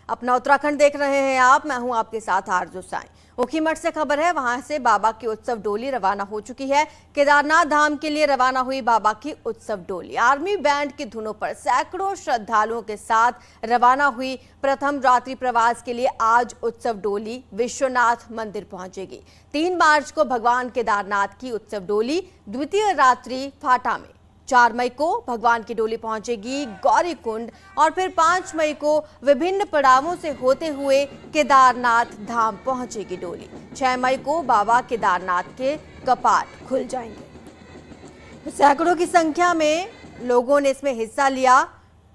अपना उत्तराखंड देख रहे हैं आप, मैं हूं आपके साथ आरजू साई। ऊखीमठ से खबर है, वहां से बाबा की उत्सव डोली रवाना हो चुकी है। केदारनाथ धाम के लिए रवाना हुई बाबा की उत्सव डोली आर्मी बैंड की धुनों पर सैकड़ों श्रद्धालुओं के साथ रवाना हुई। प्रथम रात्रि प्रवास के लिए आज उत्सव डोली विश्वनाथ मंदिर पहुंचेगी। 3 मार्च को भगवान केदारनाथ की उत्सव डोली द्वितीय रात्रि फाटा में, 4 मई को भगवान की डोली पहुंचेगी गौरीकुंड और फिर 5 मई को विभिन्न पड़ावों से होते हुए केदारनाथ धाम पहुंचेगी डोली। 6 मई को बाबा केदारनाथ के कपाट खुल जाएंगे। सैकड़ों की संख्या में लोगों ने इसमें हिस्सा लिया।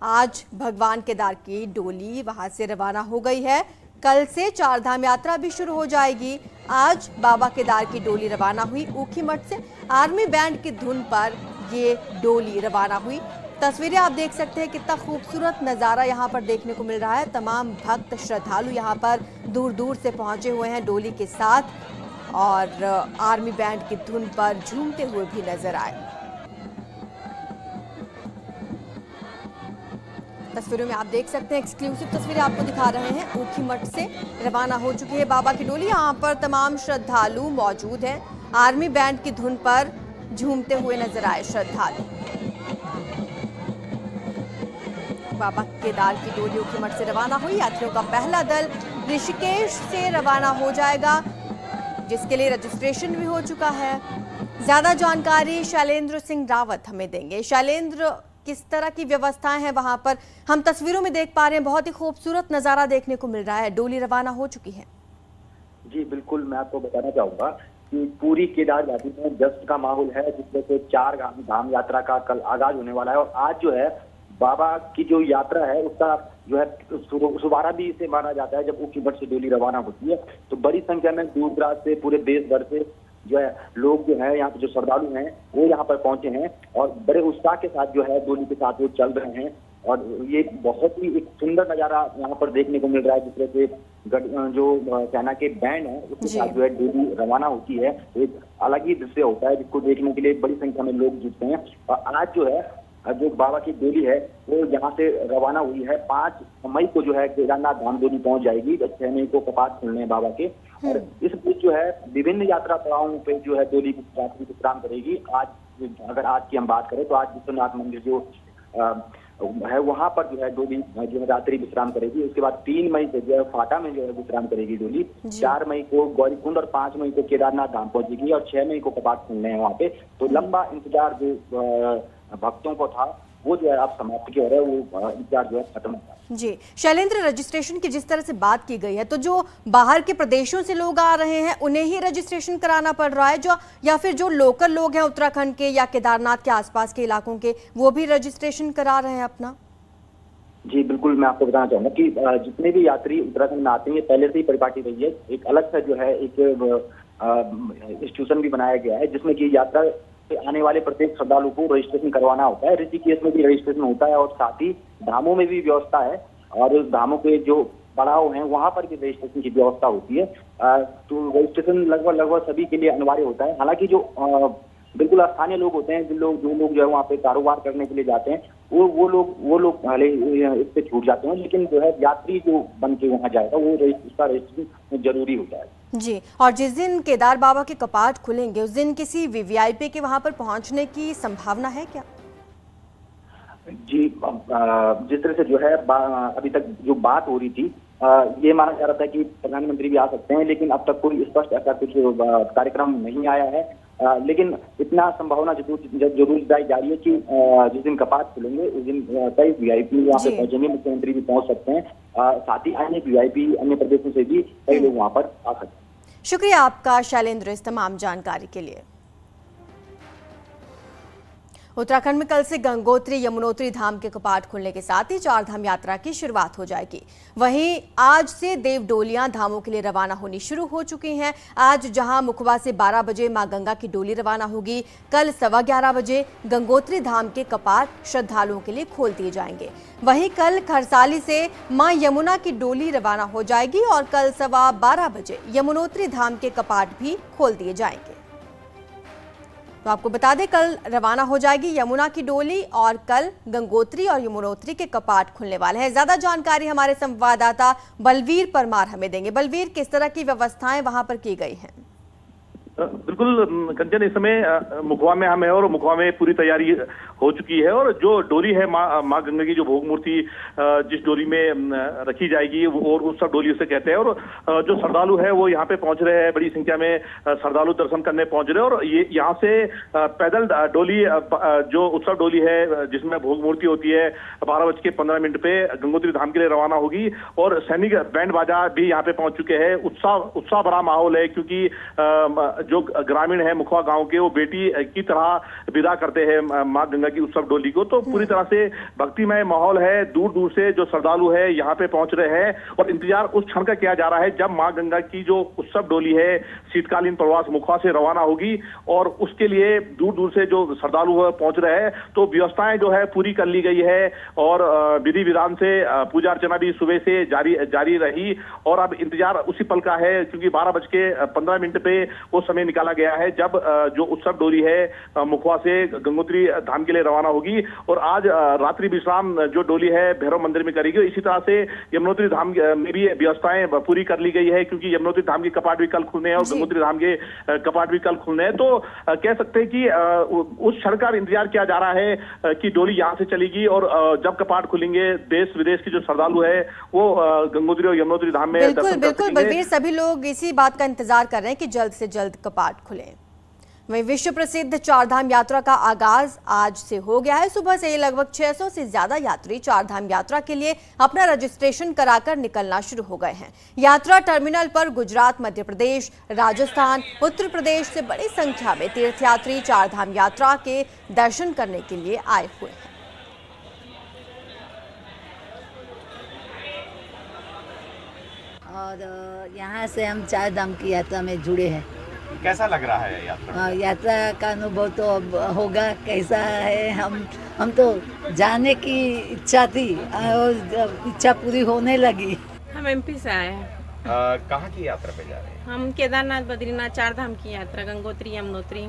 आज भगवान केदार की डोली वहां से रवाना हो गई है। कल से 4 धाम यात्रा भी शुरू हो जाएगी। आज बाबा केदार की डोली रवाना हुई ऊखीमठ से। आर्मी बैंड की धुन पर ये डोली रवाना हुई। तस्वीरें आप देख सकते हैं, कितना खूबसूरत नज़ारा यहाँ पर देखने को मिल रहा है। तमाम भक्त श्रद्धालु यहाँ पर दूर दूर से पहुंचे हुए हैं डोली के साथ और आर्मी बैंड की धुन पर झूमते हुए भी नजर आए। तस्वीरों में आप देख सकते हैं, एक्सक्लूसिव तस्वीरें आपको दिखा रहे हैं। ऊखीमठ से रवाना हो चुकी है बाबा की डोली। यहाँ पर तमाम श्रद्धालु मौजूद हैं। आर्मी बैंड की धुन पर झूमते हुए नजर आए श्रद्धालु। बाबा केदार की डोली ऊखीमठ से रवाना हुई। यात्रियों का पहला दल ऋषिकेश से रवाना हो जाएगा, जिसके लिए रजिस्ट्रेशन भी हो चुका है। ज्यादा जानकारी शैलेंद्र सिंह रावत हमें देंगे। शैलेंद्र, किस तरह की व्यवस्थाएं हैं वहां पर? हम तस्वीरों में देख पा रहे हैं, बहुत ही खूबसूरत नजारा देखने को मिल रहा है। डोली रवाना हो चुकी है। जी बिल्कुल, मैं आपको बताना चाहूंगा कि पूरी केदार घाटी में जश्न का माहौल है, जिसमें से 4 धाम यात्रा का कल आगाज होने वाला है। और आज जो है बाबा की जो यात्रा है उसका जो है शुभारंभ भी इसे माना जाता है जब ऊखीमठ से डोली रवाना होती है। तो बड़ी संख्या में दूर दराज से, पूरे देश भर से जो है लोग जो है यहाँ पे जो श्रद्धालु हैं वो यहाँ पर पहुंचे हैं और बड़े उत्साह के साथ जो है डोली के साथ वो चल रहे हैं। और ये बहुत ही एक सुंदर नजारा यहाँ पर देखने को मिल रहा है, जिसमें से जो सेना के बैंड है उसके साथ जो है डोली रवाना होती है। एक अलग ही दृश्य होता है जिसको देखने के लिए बड़ी संख्या में लोग जुटते हैं। और आज जो है जो बाबा की डोली है वो यहाँ से रवाना हुई है। 5 मई को जो है केदारनाथ धाम डोली पहुंच जाएगी। 6 मई को कपाट खुलने हैं बाबा के। और इस बीच जो है विभिन्न यात्रा पड़ावों पे जो है डोली रात्रि विश्राम करेगी। आज अगर आज की हम बात करें तो आज विश्वनाथ मंदिर जो है वहां पर जो है डोली जो है रात्रि विश्राम करेगी। उसके बाद 3 मई से जो है फाटा में जो है विश्राम करेगी डोली। 4 मई को गौरीकुंड और 5 मई को केदारनाथ धाम पहुंचेगी और 6 मई को कपाट खुलने हैं वहाँ पे। तो लंबा इंतजार जो भक्तों को था वो जो है अब समाप्त की हो रहा है, वो इंतजार जो है खत्म हो रहा है। जी शैलेंद्र, रजिस्ट्रेशन की जिस तरह से बात की गई है, तो जो बाहर के प्रदेशों से लोग आ रहे हैं उन्हें ही रजिस्ट्रेशन कराना पड़ रहा है जो, या फिर जो लोकल लोग हैं उत्तराखंड के या केदारनाथ के आसपास के इलाकों के, वो भी रजिस्ट्रेशन करा रहे हैं अपना? जी बिल्कुल, मैं आपको बताना चाहूंगा कि जितने भी यात्री उत्तराखंड में आते हैं पहले से ही परिपाटी रही है। एक अलग सा जो है एक इंस्टीट्यूशन भी बनाया गया है जिसमें कि यात्रा से आने वाले प्रत्येक श्रद्धालु को रजिस्ट्रेशन करवाना होता है। ऋषिकेश में भी रजिस्ट्रेशन होता है और साथ ही धामों में भी व्यवस्था है और उस धामों के जो पड़ाव हैं वहां पर भी रजिस्ट्रेशन की व्यवस्था होती है। तो रजिस्ट्रेशन लगभग सभी के लिए अनिवार्य होता है। हालांकि जो बिल्कुल स्थानीय लोग होते हैं, जो लोग जो है वहाँ पे कारोबार करने के लिए जाते हैं वो लोग पहले इससे छूट जाते हैं, लेकिन जो है यात्री जो बन के वहाँ जाएगा वो उसका रजिस्ट्रेशन जरूरी होता है। जी, और जिस दिन केदार बाबा के कपाट खुलेंगे उस दिन किसी वीवीआईपी के वहां पर पहुंचने की संभावना है क्या? जी, जिस तरह से जो है अभी तक जो बात हो रही थी ये माना जा रहा था कि प्रधानमंत्री भी आ सकते हैं, लेकिन अब तक कोई स्पष्ट ऐसा कुछ कार्यक्रम नहीं आया है। लेकिन इतना संभावना जरूर जताई जा रही है कि जिस दिन कपाट खुलेंगे उस दिन कई वीआईपी वहाँ पे पहुंचेंगे। मुख्यमंत्री भी पहुंच सकते हैं, साथ ही अन्य वीआईपी अन्य प्रदेशों से भी कई लोग वहाँ पर आ सकते हैं। शुक्रिया आपका शैलेंद्र इस तमाम जानकारी के लिए। उत्तराखंड में कल से गंगोत्री यमुनोत्री धाम के कपाट खुलने के साथ ही 4 धाम यात्रा की शुरुआत हो जाएगी। वहीं आज से देव डोलियां धामों के लिए रवाना होनी शुरू हो चुकी हैं। आज जहां मुखबा से 12 बजे मां गंगा की डोली रवाना होगी, कल 11:15 बजे गंगोत्री धाम के कपाट श्रद्धालुओं के लिए खोल दिए जाएंगे। वहीं कल खरसाली से मां यमुना की डोली रवाना हो जाएगी और कल 12:15 बजे यमुनोत्री धाम के कपाट भी खोल दिए जाएंगे। तो आपको बता दें कल रवाना हो जाएगी यमुना की डोली और कल गंगोत्री और यमुनोत्री के कपाट खुलने वाले हैं। ज्यादा जानकारी हमारे संवाददाता बलवीर परमार हमें देंगे। बलवीर, किस तरह की व्यवस्थाएं वहां पर की गई हैं? बिल्कुल कंचन, इस समय मुखवा में हम है और मुखवा में पूरी तैयारी हो चुकी है और जो डोली है माँ गंगा की जो भोग मूर्ति जिस डोली में रखी जाएगी और उत्सव डोली उसे कहते हैं, और जो श्रद्धालु है वो यहाँ पे पहुंच रहे हैं, बड़ी संख्या में श्रद्धालु दर्शन करने पहुंच रहे हैं। और ये यहाँ से पैदल डोली जो उत्सव डोली है जिसमें भोग मूर्ति होती है 12:15 पे गंगोत्री धाम के लिए रवाना होगी और सैनिक बैंड बाजा भी यहाँ पे पहुंच चुके हैं। उत्साह भरा माहौल है क्योंकि जो ग्रामीण है मुखवा गांव के, वो बेटी की तरह विदा करते हैं मां गंगा की उत्सव डोली को। तो पूरी तरह से भक्तिमय माहौल है, दूर दूर से जो श्रद्धालु है यहाँ पे पहुंच रहे हैं और इंतजार उस क्षण का किया जा रहा है जब मां गंगा की जो उत्सव डोली है शीतकालीन प्रवास मुखवा से रवाना होगी और उसके लिए दूर दूर से जो श्रद्धालु पहुंच रहे हैं। तो व्यवस्थाएं जो है पूरी कर ली गई है और विधि विधान से पूजा अर्चना भी सुबह से जारी रही और अब इंतजार उसी पल का है क्योंकि 12:15 पे वो समय निकाला गया है जब जो उत्सव डोली है मुखवा से गंगोत्री धाम के लिए रवाना होगी और आज रात्रि विश्राम जो डोली है भैरव मंदिर में करेगी। इसी तरह से यमुनोत्री धाम में भी व्यवस्थाएं पूरी कर ली गई है क्योंकि यमुनोत्री धाम के कपाट भी कल खुलने हैं और गंगोत्री धाम के कपाट भी कल खुलने हैं। तो कह सकते हैं कि उस क्षण का इंतजार किया जा रहा है कि डोली यहाँ से चलेगी और जब कपाट खुलेंगे देश विदेश के जो श्रद्धालु है वो गंगोत्री और यमुनोत्री धाम में बिल्कुल बलवीर, सभी लोग इसी बात का इंतजार कर रहे हैं कि जल्द से जल्द कपाट खुले। वहीं विश्व प्रसिद्ध चारधाम यात्रा का आगाज आज से हो गया है। सुबह से ही लगभग 600 से ज्यादा यात्री चारधाम यात्रा के लिए अपना रजिस्ट्रेशन कराकर निकलना शुरू हो गए हैं। यात्रा टर्मिनल पर गुजरात, मध्य प्रदेश, राजस्थान, उत्तर प्रदेश से बड़ी संख्या में तीर्थयात्री चारधाम यात्रा के दर्शन करने के लिए आए हुए हैं। और यहाँ से हम चारधाम की यात्रा में जुड़े हैं। कैसा लग रहा है यात्रा? यात्रा का अनुभव तो अब होगा कैसा है। हम तो जाने की इच्छा थी और इच्छा पूरी होने लगी। हम एमपी से आए हैं। कहाँ की यात्रा पे जा रहे हैं? हम केदारनाथ, बद्रीनाथ, चारधाम की यात्रा, गंगोत्री, यमुनोत्री।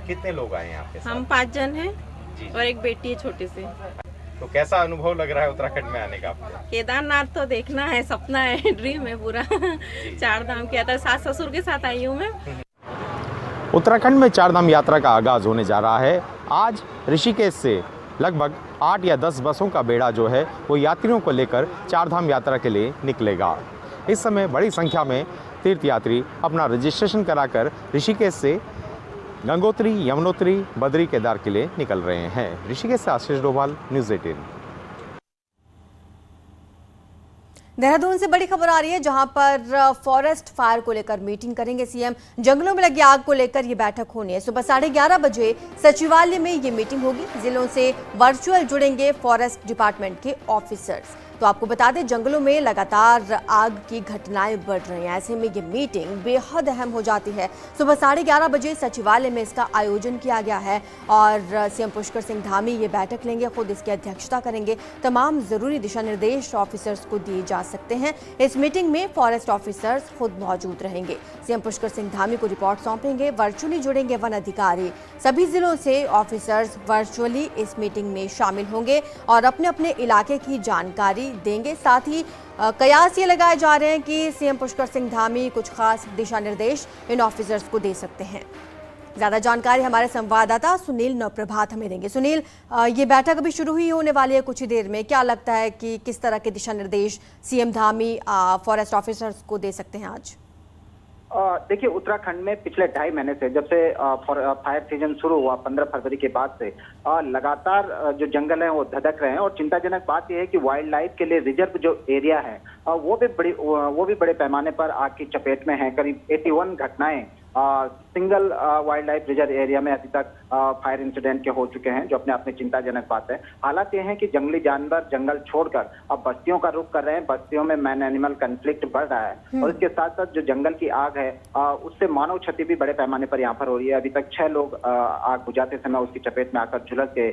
कितने लोग आए हैं आपके साथ? हम 5 जन हैं जी। और एक बेटी है छोटे से। तो कैसा अनुभव लग रहा है उत्तराखंड में आने का आपको? केदारनाथ तो देखना है, सपना है, ड्रीम है पूरा। चारधाम की यात्रा सास ससुर के साथ आई हूँ मैं। उत्तराखंड में चारधाम यात्रा का आगाज होने जा रहा है। आज ऋषिकेश से लगभग 8 या 10 बसों का बेड़ा जो है वो यात्रियों को लेकर चारधाम यात्रा के लिए निकलेगा। इस समय बड़ी संख्या में तीर्थयात्री अपना रजिस्ट्रेशन कराकर ऋषिकेश से गंगोत्री, यमुनोत्री, बद्री, केदार के लिए निकल रहे हैं। ऋषिकेश से आशीष डोभाल, न्यूज़ 18। देहरादून से बड़ी खबर आ रही है जहां पर फॉरेस्ट फायर को लेकर मीटिंग करेंगे सीएम। जंगलों में लगी आग को लेकर ये बैठक होनी है। सुबह 11:30 बजे सचिवालय में ये मीटिंग होगी। जिलों से वर्चुअल जुड़ेंगे फॉरेस्ट डिपार्टमेंट के ऑफिसर्स। तो आपको बता दें जंगलों में लगातार आग की घटनाएं बढ़ रही हैं, ऐसे में ये मीटिंग बेहद अहम हो जाती है। सुबह 11:30 बजे सचिवालय में इसका आयोजन किया गया है और सीएम पुष्कर सिंह धामी ये बैठक लेंगे, खुद इसकी अध्यक्षता करेंगे। तमाम जरूरी दिशा निर्देश ऑफिसर्स को दिए जा सकते हैं। इस मीटिंग में फॉरेस्ट ऑफिसर्स खुद मौजूद रहेंगे। सीएम पुष्कर सिंह धामी को रिपोर्ट सौंपेंगे। वर्चुअली जुड़ेंगे वन अधिकारी। सभी जिलों से ऑफिसर्स वर्चुअली इस मीटिंग में शामिल होंगे और अपने अपने इलाके की जानकारी देंगे। साथ ही कयास ये लगाए जा रहे हैं कि सीएम पुष्कर सिंह धामी कुछ खास दिशा निर्देश इन ऑफिसर्स को दे सकते हैं। ज्यादा जानकारी हमारे संवाददाता सुनील नवप्रभात हमें देंगे। सुनील, ये बैठक अभी शुरू ही होने वाली है कुछ ही देर में, क्या लगता है कि किस तरह के दिशा निर्देश सीएम धामी फॉरेस्ट ऑफिसर्स को दे सकते हैं आज? देखिए, उत्तराखंड में पिछले 2.5 महीने से जब से फायर सीजन शुरू हुआ 15 फरवरी के बाद से लगातार जो जंगल हैं वो धधक रहे हैं और चिंताजनक बात यह है कि वाइल्ड लाइफ के लिए रिजर्व जो एरिया है वो भी बड़े पैमाने पर आग की चपेट में है। करीब 81 घटनाएं single wild life reserve area में अभी तक फायर इंसिडेंट के हो चुके हैं, जो अपने आप में चिंताजनक बात है। हालात ये है कि जंगली जानवर जंगल छोड़कर अब बस्तियों का रुख कर रहे हैं। बस्तियों में मैन एनिमल कन्फ्लिक्ट बढ़ रहा है और इसके साथ साथ जो जंगल की आग है उससे मानव क्षति भी बड़े पैमाने पर यहाँ पर हो रही है। अभी तक 6 लोग आग बुझाते समय उसकी चपेट में आकर झुलस गए।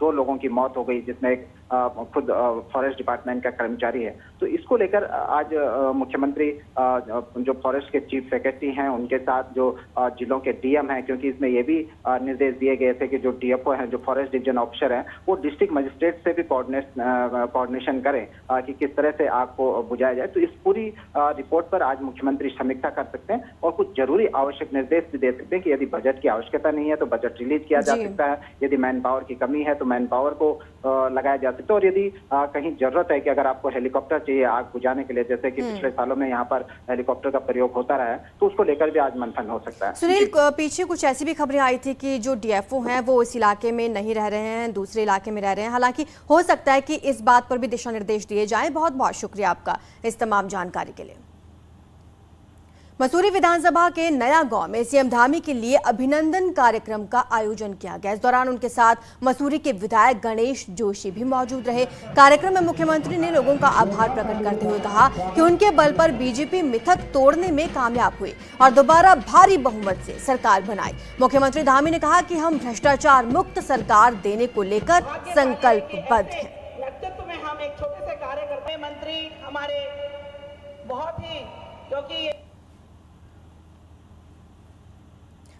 2 लोगों की मौत हो गई, जिसमें एक खुद फॉरेस्ट डिपार्टमेंट का कर्मचारी है। तो इसको इसको लेकर आज मुख्यमंत्री जो फॉरेस्ट के चीफ सेक्रेटरी हैं उनके साथ जो जिलों के डीएम हैं, क्योंकि इसमें ये भी निर्देश दिए गए थे कि जो डीएफओ हैं, जो फॉरेस्ट डिवीजन ऑफिसर हैं, वो डिस्ट्रिक्ट मजिस्ट्रेट से भी कोऑर्डिनेशन करें कि किस तरह से आग को बुझाया जाए। तो इस पूरी रिपोर्ट पर आज मुख्यमंत्री समीक्षा कर सकते हैं और कुछ जरूरी आवश्यक निर्देश भी दे सकते हैं कि यदि बजट की आवश्यकता नहीं है तो बजट रिलीज किया जा सकता है, यदि मैन पावर की कमी है तो मैन पावर को लगाया जा सकता है, और यदि कहीं जरूरत है कि अगर आपको हेलीकॉप्टर चाहिए आग बुझाने के लिए, जैसे कि पिछले सालों में यहाँ पर हेलीकॉप्टर का प्रयोग होता रहा है, तो उसको लेकर भी आज मंथन हो सकता है। सुनील, पीछे कुछ ऐसी भी खबरें आई थी कि जो डीएफओ हैं वो इस इलाके में नहीं रह रहे हैं, दूसरे इलाके में रह रहे हैं। हालांकि हो सकता है कि इस बात पर भी दिशा निर्देश दिए जाएं। बहुत बहुत शुक्रिया आपका इस तमाम जानकारी के लिए। मसूरी विधानसभा के नया गांव में सीएम धामी के लिए अभिनंदन कार्यक्रम का आयोजन किया गया। इस दौरान उनके साथ मसूरी के विधायक गणेश जोशी भी मौजूद रहे। कार्यक्रम में मुख्यमंत्री ने लोगों का आभार प्रकट करते हुए कहा कि उनके बल पर बीजेपी मिथक तोड़ने में कामयाब हुई और दोबारा भारी बहुमत से सरकार बनाई। मुख्यमंत्री धामी ने कहा कि हम भ्रष्टाचार मुक्त सरकार देने को लेकर संकल्पबद्ध हैं। नेतृत्व में हम एक छोटे से कार्यकर्ता मंत्री हमारे बहुत ही, क्योंकि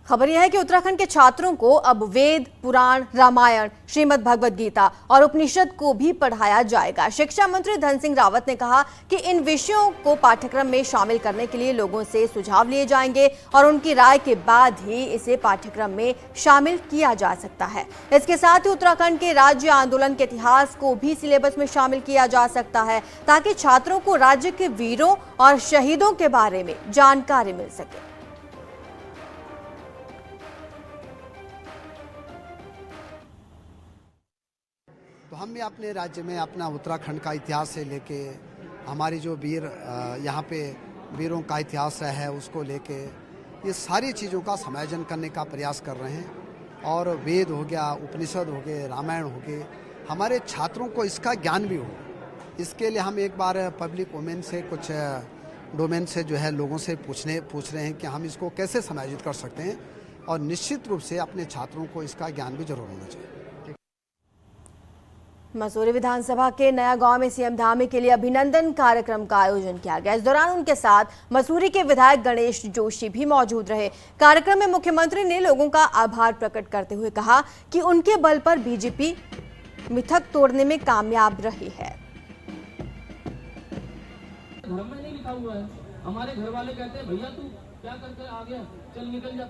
खबर यह है कि उत्तराखंड के छात्रों को अब वेद, पुराण, रामायण, श्रीमद् भगवद गीता और उपनिषद को भी पढ़ाया जाएगा। शिक्षा मंत्री धन सिंह रावत ने कहा कि इन विषयों को पाठ्यक्रम में शामिल करने के लिए लोगों से सुझाव लिए जाएंगे और उनकी राय के बाद ही इसे पाठ्यक्रम में शामिल किया जा सकता है। इसके साथ ही उत्तराखंड के राज्य आंदोलन के इतिहास को भी सिलेबस में शामिल किया जा सकता है, ताकि छात्रों को राज्य के वीरों और शहीदों के बारे में जानकारी मिल सके। तो हम भी अपने राज्य में अपना उत्तराखंड का इतिहास से लेके हमारी जो वीर यहाँ पे वीरों का इतिहास है उसको लेके ये सारी चीज़ों का समायोजन करने का प्रयास कर रहे हैं। और वेद हो गया, उपनिषद हो गए, रामायण हो गए, हमारे छात्रों को इसका ज्ञान भी हो। इसके लिए हम एक बार पब्लिक वोमेन से कुछ डोमेन से जो है लोगों से पूछ रहे हैं कि हम इसको कैसे समायोजित कर सकते हैं, और निश्चित रूप से अपने छात्रों को इसका ज्ञान भी जरूर होना चाहिए। मसूरी विधानसभा के नया गांव में सीएम धामी के लिए अभिनंदन कार्यक्रम का आयोजन किया गया। इस दौरान उनके साथ मसूरी के विधायक गणेश जोशी भी मौजूद रहे। कार्यक्रम में मुख्यमंत्री ने लोगों का आभार प्रकट करते हुए कहा कि उनके बल पर बीजेपी मिथक तोड़ने में कामयाब रही है। धर्म में नहीं लिखा हुआ है, हमारे घर वाले कहते हैं भैया तू क्या करके आ गया, चल निकल जा।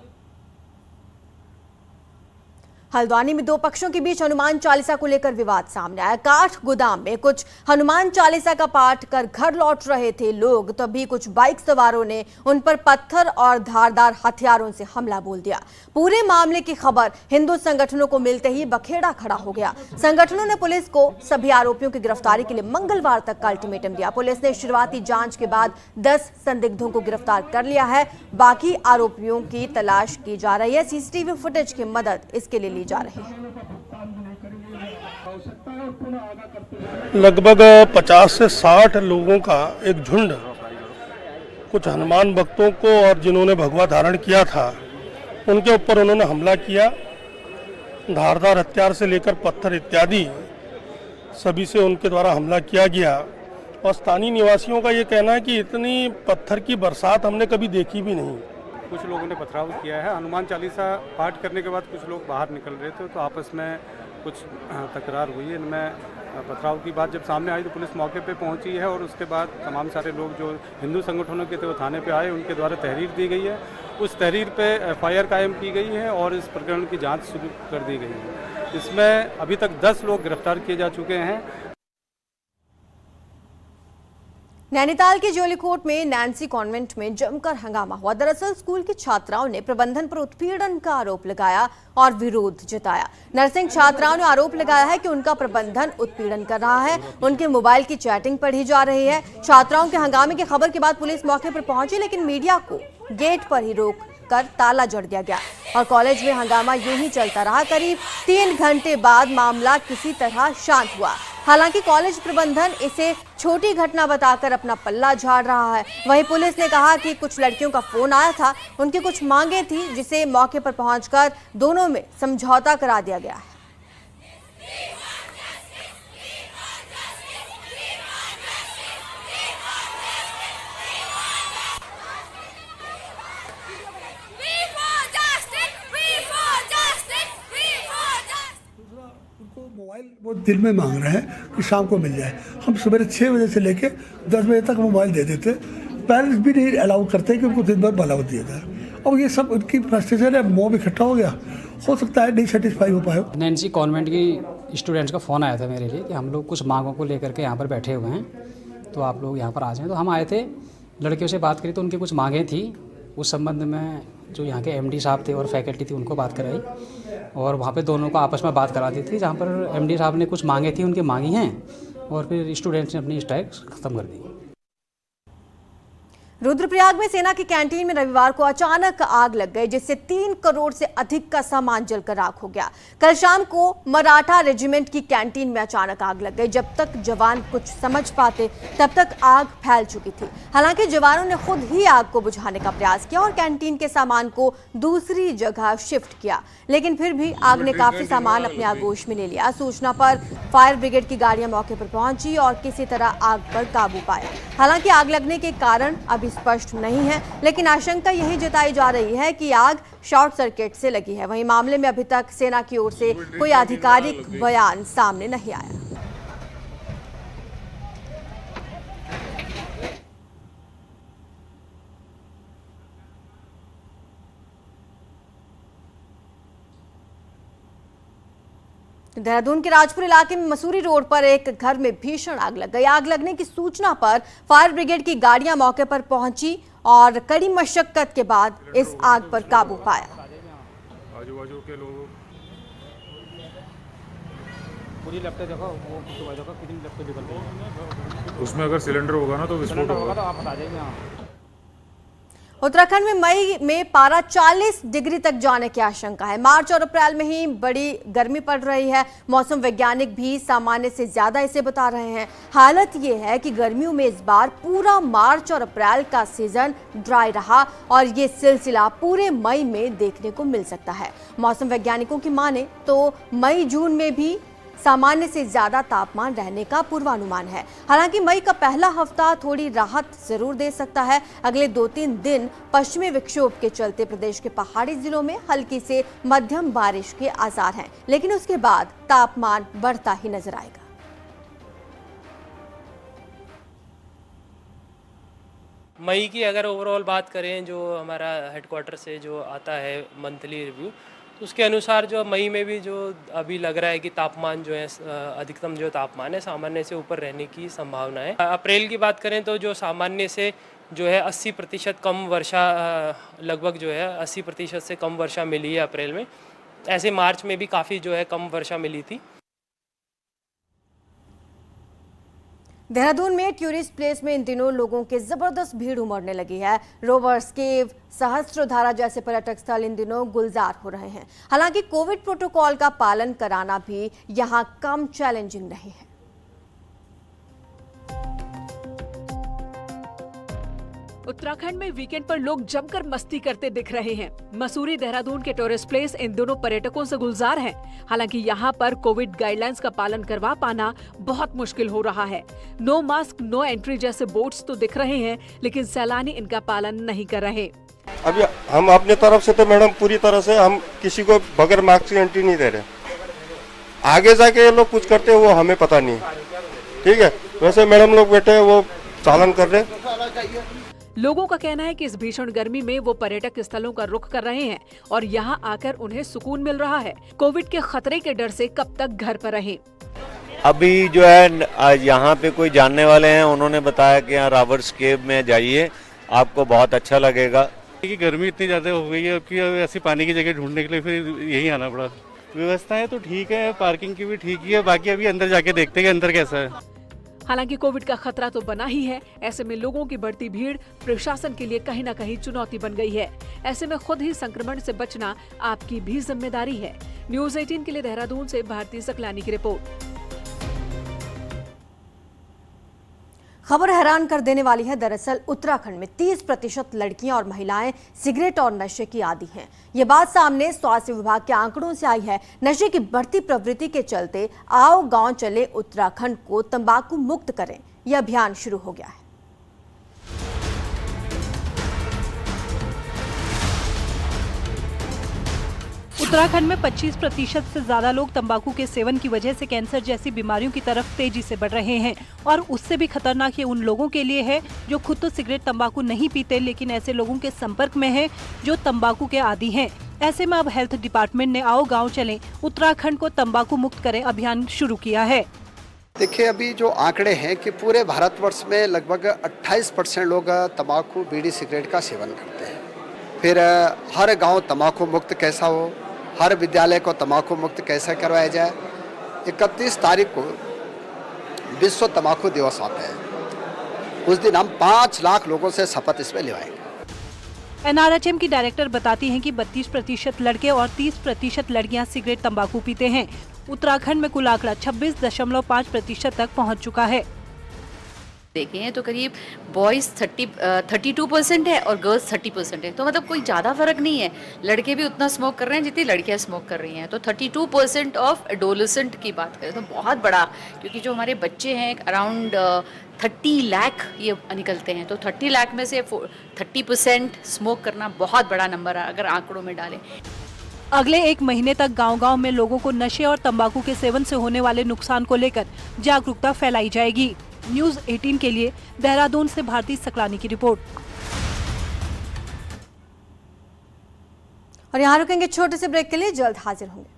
हल्द्वानी में दो पक्षों के बीच हनुमान चालीसा को लेकर विवाद सामने आया। काठ गोदाम में कुछ हनुमान चालीसा का पाठ कर घर लौट रहे थे लोग, तभी कुछ बाइक सवारों ने उन पर पत्थर और धारदार हथियारों से हमला बोल दिया। पूरे मामले की खबर हिंदू संगठनों को मिलते ही बखेड़ा खड़ा हो गया। संगठनों ने पुलिस को सभी आरोपियों की गिरफ्तारी के लिए मंगलवार तक का अल्टीमेटम दिया। पुलिस ने शुरुआती जांच के बाद 10 संदिग्धों को गिरफ्तार कर लिया है। बाकी आरोपियों की तलाश की जा रही है। सीसीटीवी फुटेज की मदद इसके लिए ली जा रही है। लगभग 50 से 60 लोगों का एक झुंड कुछ हनुमान भक्तों को और जिन्होंने भगवा धारण किया था उनके ऊपर उन्होंने हमला किया। धारदार हथियार से लेकर पत्थर इत्यादि सभी से उनके द्वारा हमला किया गया। और स्थानीय निवासियों का ये कहना है कि इतनी पत्थर की बरसात हमने कभी देखी भी नहीं। कुछ लोगों ने पथराव किया है। हनुमान चालीसा पाठ करने के बाद कुछ लोग बाहर निकल रहे थे तो आपस में कुछ तकरार हुई। इनमें पथराव की बात जब सामने आई तो पुलिस मौके पे पहुंची है और उसके बाद तमाम सारे लोग जो हिंदू संगठनों के थे वो थाने पे आए, उनके द्वारा तहरीर दी गई है। उस तहरीर पे एफआईआर कायम की गई है और इस प्रकरण की जाँच शुरू कर दी गई है। इसमें अभी तक 10 लोग गिरफ्तार किए जा चुके हैं। नैनीताल के जोलीकोट में नैन्सी कॉन्वेंट में जमकर हंगामा हुआ। दरअसल स्कूल की छात्राओं ने प्रबंधन पर उत्पीड़न का आरोप लगाया और विरोध जताया। नर्सिंग छात्राओं ने आरोप लगाया है कि उनका प्रबंधन उत्पीड़न कर रहा है, उनके मोबाइल की चैटिंग पढ़ी जा रही है। छात्राओं के हंगामे की खबर के बाद पुलिस मौके पर पहुंची, लेकिन मीडिया को गेट पर ही रोक कर ताला जड़ दिया गया और कॉलेज में हंगामा यूं ही चलता रहा। करीब 3 घंटे बाद मामला किसी तरह शांत हुआ। हालांकि कॉलेज प्रबंधन इसे छोटी घटना बताकर अपना पल्ला झाड़ रहा है। वहीं पुलिस ने कहा कि कुछ लड़कियों का फोन आया था, उनकी कुछ मांगे थी, जिसे मौके पर पहुंचकर दोनों में समझौता करा दिया गया है। दिन में मांग रहे हैं कि शाम को मिल जाए। हम सवेरे 6 बजे से लेके 10 बजे तक मोबाइल दे देते, पेरेंट्स भी नहीं अलाउ करते कि उनको दिन भर भलावत दिया जाए। और ये सब उनकी फ्रस्ट्रेशन है, मोह इकट्ठा हो गया, हो सकता है नहीं सेटिस्फाई हो पाए। नैन्सी कॉन्वेंट की स्टूडेंट्स का फ़ोन आया था मेरे लिए कि हम लोग कुछ मांगों को लेकर के यहाँ पर बैठे हुए हैं, तो आप लोग यहाँ पर आ जाएँ। तो हम आए थे, लड़कियों से बात करी तो उनकी कुछ मांगें थी, उस संबंध में जो यहाँ के एमडी साहब थे और फैकल्टी थी उनको बात कराई और वहाँ पे दोनों को आपस में बात करा दी थी, जहाँ पर एमडी साहब ने कुछ मांगे थी उनकी मांगी हैं और फिर स्टूडेंट्स ने अपनी स्ट्राइक ख़त्म कर दी। रुद्रप्रयाग में सेना की कैंटीन में रविवार को अचानक आग लग गई, जिससे 3 करोड़ से अधिक का सामान जलकर राख हो गया। कल शाम को मराठा रेजिमेंट की कैंटीन में अचानक आग लग गई। जब तक जवान कुछ समझ पाते तब तक आग फैल चुकी थी। हालांकि जवानों ने खुद ही आग को बुझाने का प्रयास किया और कैंटीन के सामान को दूसरी जगह शिफ्ट किया, लेकिन फिर भी आग ने काफी सामान अपने आगोश में ले लिया। सूचना पर फायर ब्रिगेड की गाड़ियां मौके पर पहुंची और किसी तरह आग पर काबू पाया। हालांकि आग लगने के कारण अभी स्पष्ट नहीं है, लेकिन आशंका यही जताई जा रही है कि आग शॉर्ट सर्किट से लगी है। वहीं मामले में अभी तक सेना की ओर से कोई आधिकारिक बयान सामने नहीं आया। देहरादून के राजपुर इलाके में मसूरी रोड पर एक घर में भीषण आग लग गई। आग लगने की सूचना पर फायर ब्रिगेड की गाड़ियां मौके पर पहुंची और कड़ी मशक्कत के बाद इस आग पर काबू पाया। आजू-बाजू के लोग पूरी लपटें देखो, वो कितनी लपटें निकल रही है। उसमें अगर सिलेंडर होगा ना तो विस्फोट होगा, तो आप बता देंगे। यहाँ उत्तराखंड में मई में पारा 40 डिग्री तक जाने की आशंका है। मार्च और अप्रैल में ही बड़ी गर्मी पड़ रही है। मौसम वैज्ञानिक भी सामान्य से ज्यादा इसे बता रहे हैं। हालत ये है कि गर्मियों में इस बार पूरा मार्च और अप्रैल का सीजन ड्राई रहा और ये सिलसिला पूरे मई में देखने को मिल सकता है। मौसम वैज्ञानिकों की माने तो मई जून में भी सामान्य से ज्यादा तापमान रहने का पूर्वानुमान है। हालांकि मई का पहला हफ्ता थोड़ी राहत जरूर दे सकता है। अगले 2-3 दिन पश्चिमी विक्षोभ के चलते प्रदेश के पहाड़ी जिलों में हल्की से मध्यम बारिश के आसार हैं, लेकिन उसके बाद तापमान बढ़ता ही नजर आएगा। मई की अगर ओवरऑल बात करें, जो हमारा हेडक्वार्टर से जो आता है मंथली रिव्यू, उसके अनुसार जो मई में भी जो अभी लग रहा है कि तापमान जो है अधिकतम जो तापमान है सामान्य से ऊपर रहने की संभावना है। अप्रैल की बात करें तो जो सामान्य से जो है 80% कम वर्षा, लगभग जो है 80% से कम वर्षा मिली है अप्रैल में। ऐसे मार्च में भी काफ़ी जो है कम वर्षा मिली थी। देहरादून में टूरिस्ट प्लेस में इन दिनों लोगों की जबरदस्त भीड़ उमड़ने लगी है। रोवर्स केव, सहस्त्रधारा जैसे पर्यटक स्थल इन दिनों गुलजार हो रहे हैं। हालांकि कोविड प्रोटोकॉल का पालन कराना भी यहां कम चैलेंजिंग नहीं है। उत्तराखंड में वीकेंड पर लोग जमकर मस्ती करते दिख रहे हैं। मसूरी, देहरादून के टूरिस्ट प्लेस इन दोनों पर्यटकों से गुलजार हैं। हालांकि यहाँ पर कोविड गाइडलाइंस का पालन करवा पाना बहुत मुश्किल हो रहा है। नो मास्क नो एंट्री जैसे बोर्ड्स तो दिख रहे हैं, लेकिन सैलानी इनका पालन नहीं कर रहे। अभी हम अपने तरफ से तो मैडम पूरी तरह से हम किसी को बगैर मास्क की एंट्री नहीं दे रहे। आगे जाके ये लोग कुछ करते हैं वो हमें पता नहीं, ठीक है। वैसे मैडम लोग बैठे हैं वो चालन कर रहे। लोगों का कहना है कि इस भीषण गर्मी में वो पर्यटक स्थलों का रुख कर रहे हैं और यहाँ आकर उन्हें सुकून मिल रहा है। कोविड के खतरे के डर से कब तक घर पर रहें। अभी जो है यहाँ पे कोई जानने वाले हैं, उन्होंने बताया कि यहाँ रॉबर्ट्स केव में जाइए, आपको बहुत अच्छा लगेगा। कि गर्मी इतनी ज़्यादा हो गई है कि ऐसी पानी की जगह ढूंढने के लिए फिर यही आना पड़ा। व्यवस्थाएं तो ठीक है, पार्किंग की भी ठीक ही है, बाकी अभी अंदर जाके देखते हैं अंदर कैसा है। हालांकि कोविड का खतरा तो बना ही है। ऐसे में लोगों की बढ़ती भीड़ प्रशासन के लिए कहीं न कहीं चुनौती बन गई है। ऐसे में खुद ही संक्रमण से बचना आपकी भी जिम्मेदारी है। न्यूज़ 18 के लिए देहरादून से भारती सकलानी की रिपोर्ट। खबर हैरान कर देने वाली है। दरअसल उत्तराखंड में 30% लड़कियां और महिलाएं सिगरेट और नशे की आदी हैं। ये बात सामने स्वास्थ्य विभाग के आंकड़ों से आई है। नशे की बढ़ती प्रवृत्ति के चलते आओ गांव चले उत्तराखंड को तंबाकू मुक्त करें, यह अभियान शुरू हो गया है। उत्तराखंड में 25% से ज्यादा लोग तंबाकू के सेवन की वजह से कैंसर जैसी बीमारियों की तरफ तेजी से बढ़ रहे हैं और उससे भी खतरनाक ये उन लोगों के लिए है जो खुद तो सिगरेट तंबाकू नहीं पीते लेकिन ऐसे लोगों के संपर्क में है जो तंबाकू के आदी हैं। ऐसे में अब हेल्थ डिपार्टमेंट ने आओ गाँव चलें उत्तराखंड को तंबाकू मुक्त करें अभियान शुरू किया है। देखिए, अभी जो आंकड़े हैं कि पूरे भारतवर्ष में लगभग 28% लोग तंबाकू, बीड़ी, सिगरेट का सेवन करते हैं। फिर हर गांव तंबाकू मुक्त कैसा हो, हर विद्यालय को तंबाकू मुक्त कैसे करवाया जाए। 31 तारीख को विश्व तंबाकू दिवस आता है। उस दिन हम 5 लाख लोगों से शपथ इसमें लिवाएंगे। NRHM की डायरेक्टर बताती हैं कि 32% लड़के और 30% लड़कियां सिगरेट तंबाकू पीते हैं। उत्तराखंड में कुल आंकड़ा 26.5% तक पहुंच चुका है। देखें तो करीब बॉयज़ 32% है और गर्ल्स 30% है, तो मतलब कोई ज़्यादा फर्क नहीं है। लड़के भी उतना स्मोक कर रहे हैं जितनी लड़कियां स्मोक कर रही हैं। तो 32% ऑफ एडोलेसेंट की बात करें तो बहुत बड़ा, क्योंकि जो हमारे बच्चे हैं अराउंड 30 लाख ये निकलते हैं, तो 30 लाख में से 30% स्मोक करना बहुत बड़ा नंबर है अगर आंकड़ों में डालें। अगले 1 महीने तक गांव-गांव में लोगों को नशे और तंबाकू के सेवन से होने वाले नुकसान को लेकर जागरूकता फैलाई जाएगी। न्यूज़ 18 के लिए देहरादून से भारती सकलानी की रिपोर्ट। और यहाँ रुकेंगे छोटे से ब्रेक के लिए, जल्द हाजिर होंगे।